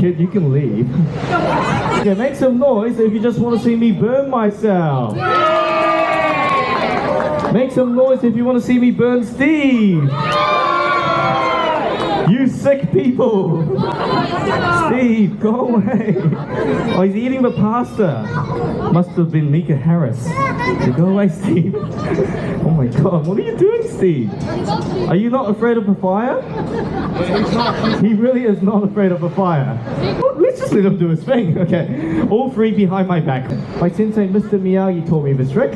Kid, you can leave. Okay, make some noise if you just want to see me burn myself. Make some noise if you want to see me burn Steve. You sick people. Steve, go away. Oh, he's eating the pasta. Must have been Mika Harris. Go away, Steve. Oh my God, what are you doing, Steve? Are you not afraid of the fire? He really is not afraid of the fire. Well, let's just let him do his thing. Okay, all three behind my back. My sensei, Mr. Miyagi, taught me this trick.